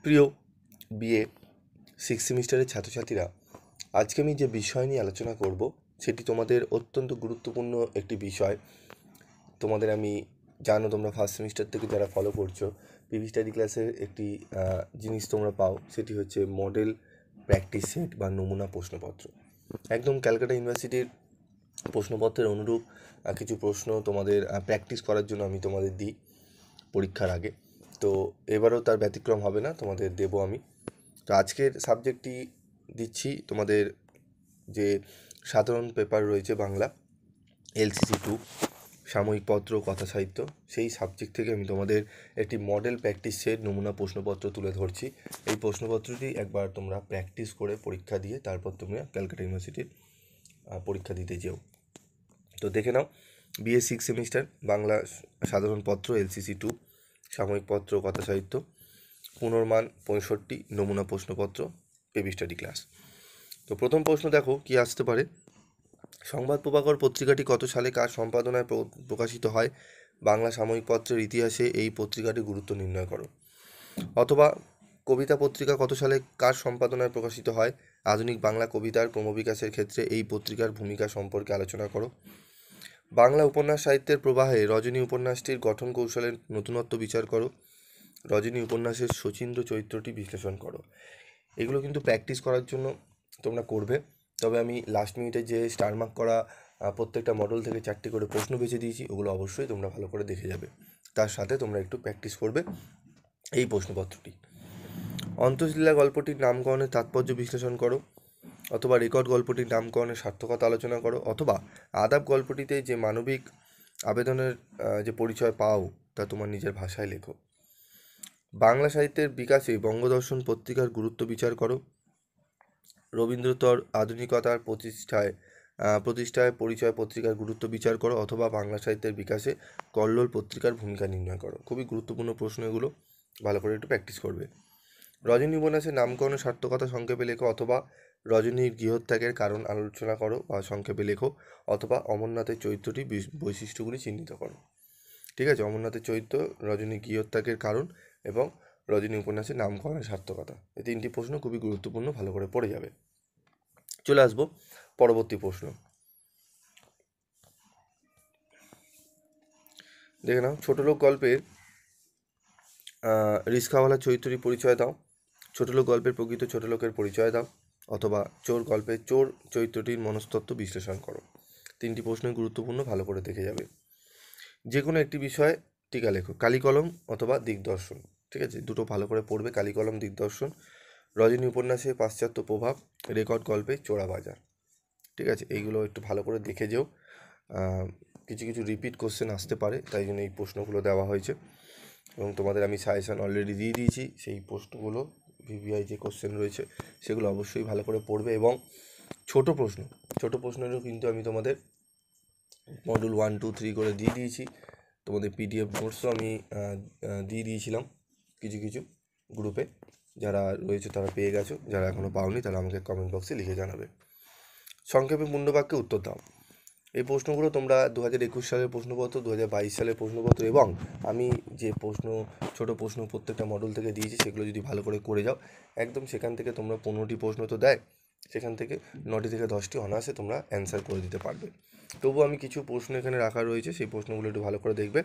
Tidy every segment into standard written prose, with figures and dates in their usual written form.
প্রিয় BA six সেমিস্টারের ছাত্রছাত্রীরা, আজকে আমি যে বিষয় নিয়ে আলোচনা করব সেটি তোমাদের অত্যন্ত গুরুত্বপূর্ণ একটি বিষয়। তোমাদের আমি জানো, তোমরা ফার্স্ট সেমিস্টার থেকে যারা ফলো করছো, পিভি স্টাডি ক্লাসের একটি জিনিস তোমরা পাও, সেটি হচ্ছে মডেল প্র্যাকটিস সেট বা নমুনা প্রশ্নপত্র। একদম ক্যালকাটা ইউনিভার্সিটির প্রশ্নপত্রের অনুরূপ কিছু প্রশ্ন তোমাদের প্র্যাকটিস করার জন্য আমি তোমাদের দিই পরীক্ষার আগে। তো এবারেও তার ব্যতিক্রম হবে না, তোমাদের দেবো আমি। তো আজকের সাবজেক্টটি দিচ্ছি তোমাদের যে সাধারণ পেপার রয়েছে বাংলা LCC 2 সাময়িক পত্র কথা সাহিত্য, সেই সাবজেক্ট থেকে আমি তোমাদের একটি মডেল প্র্যাকটিস সেট নমুনা প্রশ্নপত্র তুলে ধরছি। এই প্রশ্নপত্রটি একবার তোমরা প্র্যাকটিস করে পরীক্ষা দিয়ে তারপর তোমরা ক্যালকাটা ইউনিভার্সিটির পরীক্ষা দিতে যেও। তো দেখে নাও, বিএ সিক্স সেমিস্টার বাংলা সাধারণ পত্র LCC 2 সাময়িক পত্র কথা সাহিত্য, পুনর্মান 65, নমুনা প্রশ্নপত্র, পিভি স্টাডি ক্লাস। তো প্রথম প্রশ্ন দেখো কি আসতে পারে। সংবাদ প্রভাকর পত্রিকাটি কত সালে কার সম্পাদনায় প্রকাশিত হয়? বাংলা সাময়িক পত্রের ইতিহাসে এই পত্রিকাটির গুরুত্ব নির্ণয় করো। অথবা কবিতা পত্রিকা কত সালে কার সম্পাদনায় প্রকাশিত হয়? আধুনিক বাংলা কবিতার ক্রমবিকাশের ক্ষেত্রে এই পত্রিকার ভূমিকা সম্পর্কে আলোচনা করো। বাংলা উপন্যাস সাহিত্যের প্রবাহে রজনী উপন্যাসটির গঠন কৌশলের নতুনত্ব বিচার করো। রজনী উপন্যাসের শচীন্দ্র চরিত্রটি বিশ্লেষণ করো। এগুলো কিন্তু প্র্যাকটিস করার জন্য তোমরা করবে। তবে আমি লাস্ট মিনিটে যে স্টার মার্ক করা প্রত্যেকটা মডেল থেকে 4টি করে প্রশ্ন বেছে দিয়েছি, ওগুলো অবশ্যই তোমরা ভালো করে দেখে যাবে। তার সাথে তোমরা একটু প্র্যাকটিস করবে এই প্রশ্নপত্রটি। অন্তশীলা গল্পটির নামকরণের তাৎপর্য বিশ্লেষণ করো। অথবা রেকর্ড গল্পটির নামকরণের সার্থকতা আলোচনা করো। অথবা আদাব গল্পটিতে যে মানবিক আবেদনের যে পরিচয় পাও তা তোমার নিজের ভাষায় লেখো। বাংলা সাহিত্যের বিকাশে বঙ্গদর্শন পত্রিকার গুরুত্ব বিচার করো। রবীন্দ্রোত্তর আধুনিকতার প্রতিষ্ঠায় পরিচয় পত্রিকার গুরুত্ব বিচার করো। অথবা বাংলা সাহিত্যের বিকাশে কল্লোল পত্রিকার ভূমিকা নির্ণয় করো। খুবই গুরুত্বপূর্ণ প্রশ্ন এগুলো, ভালো করে একটু প্র্যাকটিস করবে। রজনী উপন্যাসের নামকরণের সার্থকতা সংক্ষেপে লেখো। অথবা রজনীর গৃহত্যাগের কারণ আলোচনা করো বা সংক্ষেপে লেখো। অথবা অমরনাথের চরিত্রটি বৈশিষ্ট্যগুলি চিহ্নিত করো। ঠিক আছে, অমরনাথের চরিত্র, রজনী গৃহত্যাগের কারণ এবং রজনী উপন্যাসের নামকরণের সার্থকতা, এই 3টি প্রশ্ন খুবই গুরুত্বপূর্ণ, ভালো করে পড়ে যাবে। চলে আসবো পরবর্তী প্রশ্ন। দেখে নাও, ছোটলোক গল্পের রিস্কাওয়ালা চরিত্রটি পরিচয় দাও। ছোটলোক গল্পের প্রকৃত ছোটলোকের পরিচয় দাও। অথবা চোর গল্পের চোর চরিত্রটির মনস্তত্ত্ব বিশ্লেষণ করো। 3টি প্রশ্নই গুরুত্বপূর্ণ, ভালো করে দেখে যাবে। যে কোনো একটি বিষয়ে টিকা লেখো। কালিকলম অথবা দিগদর্শন। ঠিক আছে, দুটো ভালো করে পড়বে, কালিকলম, দিগদর্শন। রজনী উপন্যাসে পাশ্চাত্য প্রভাব, রেকর্ড গল্পে চোরাবাজার। ঠিক আছে, এইগুলো একটু ভালো করে দেখে যেও। কিছু কিছু রিপিট কোশ্চেন আসতে পারে, তাই জন্য এই প্রশ্নগুলো দেওয়া হয়েছে। এবং তোমাদের আমি সাজেশন অলরেডি দিয়ে দিয়েছি, সেই প্রশ্নগুলো ভিভিআই যে কোশ্চেন রয়েছে সেগুলো অবশ্যই ভালো করে পড়বে। এবং ছোট প্রশ্নেরও কিন্তু আমি তোমাদের মডুল 1, 2, 3 করে দিয়ে দিয়েছি। তোমাদের PDF নোটসও আমি দিয়ে দিয়েছিলাম কিছু কিছু গ্রুপে। যারা রয়েছে তারা পেয়ে গেছো, যারা এখনও পাওনি তারা আমাকে কমেন্ট বক্সে লিখে জানাবে। সংক্ষেপে মুন্ডবাক্যে উত্তর দাও। এই প্রশ্নগুলো তোমরা 2021 সালের প্রশ্নপত্র, 2022 সালের প্রশ্নপত্র এবং আমি যে ছোট প্রশ্ন প্রত্যেকটা মডেল থেকে দিয়েছি সেগুলো যদি ভালো করে যাও, একদম সেখান থেকে তোমরা 15টি প্রশ্ন তো দেয়, সেখান থেকে 9টি থেকে 10টি অনায়াসে তোমরা অ্যান্সার করে দিতে পারবে। তবু আমি কিছু প্রশ্ন এখানে রাখা রয়েছে, সেই প্রশ্নগুলো একটু ভালো করে দেখবে।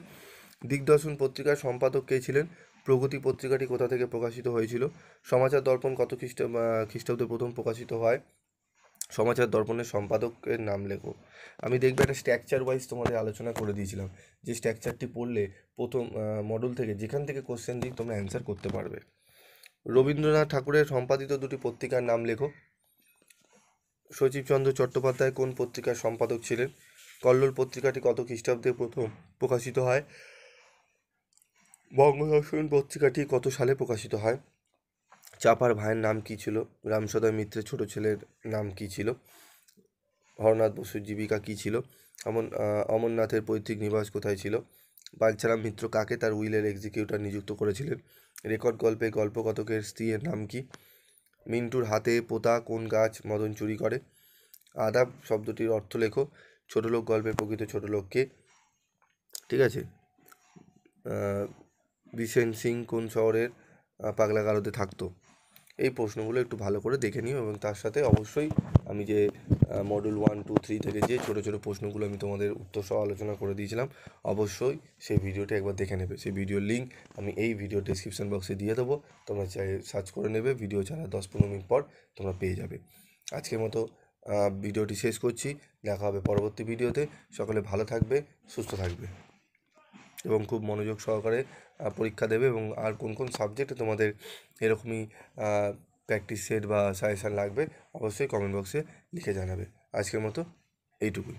দিগদর্শন পত্রিকার সম্পাদক কে ছিলেন? প্রগতি পত্রিকাটি কোথা থেকে প্রকাশিত হয়েছিল? সমাচার দর্পণ কত খ্রিস্টাব্দে প্রথম প্রকাশিত হয়? সমাচার দর্পণের সম্পাদকের নাম লেখো। আমি দেখবে একটা স্ট্রাকচার ওয়াইজ তোমাদের আলোচনা করে দিয়েছিলাম, যে স্ট্রাকচারটি পড়লে প্রথম মডেল থেকে যেখান থেকে কোশ্চেন দিই তোমরা অ্যান্সার করতে পারবে। রবীন্দ্রনাথ ঠাকুরের সম্পাদিত 2টি পত্রিকার নাম লেখো। সচিবচন্দ্র চট্টোপাধ্যায় কোন পত্রিকার সম্পাদক ছিলেন? কল্লোল পত্রিকাটি কত খ্রিস্টাব্দে প্রথম প্রকাশিত হয়? বঙ্গদর্শন পত্রিকাটি কত সালে প্রকাশিত হয়? চাপার ভাইয়ের নাম কী ছিল? রামসদয় মিত্রের ছোট ছেলের নাম কী ছিল? হরনাথ বসুর জীবিকা কী ছিল? অমরনাথের পৈতৃক নিবাস কোথায় ছিল? বাঞ্ছারাম মিত্র কাকে তার উইলের এক্সিকিউটর নিযুক্ত করেছিলেন? রেকর্ড গল্পে গল্পকথকের স্ত্রীর নাম কি? মিন্টুর হাতে পোতা কোন গাছ মদন চুরি করে? আদাব শব্দটির অর্থ লেখো। ছোটলোক গল্পের প্রকৃত ছোটলোক কে? ঠিক আছে, বিশেন সিং কোন শহরের পাগলা গারদে থাকতো? এই প্রশ্নগুলো একটু ভালো করে দেখে নিও, এবং তার সাথে অবশ্যই আমি যে মডিউল 1, 2, 3 থেকে যে ছোটো ছোটো প্রশ্নগুলো আমি তোমাদের উত্তর সহ আলোচনা করে দিয়েছিলাম, অবশ্যই সেই ভিডিওটা একবার দেখে নেবে। সেই ভিডিওর লিঙ্ক আমি এই ভিডিও ডেসক্রিপশন বক্সে দিয়ে দেবো, তোমরা চাই সার্চ করে নেবে, ভিডিও ছাড়া 10-15 মিনিট পর তোমরা পেয়ে যাবে। আজকের মতো ভিডিওটি শেষ করছি, দেখা হবে পরবর্তী ভিডিওতে। সকলে ভালো থাকবে, সুস্থ থাকবে এবং খুব মনোযোগ সহকারে পরীক্ষা দেবে। এবং আর কোন কোন সাবজেক্টে তোমাদের এরকমই প্র্যাকটিস সেট বা সাজেশান লাগবে অবশ্যই কমেন্ট বক্সে লিখে জানাবে। আজকের মতো এইটুকুই।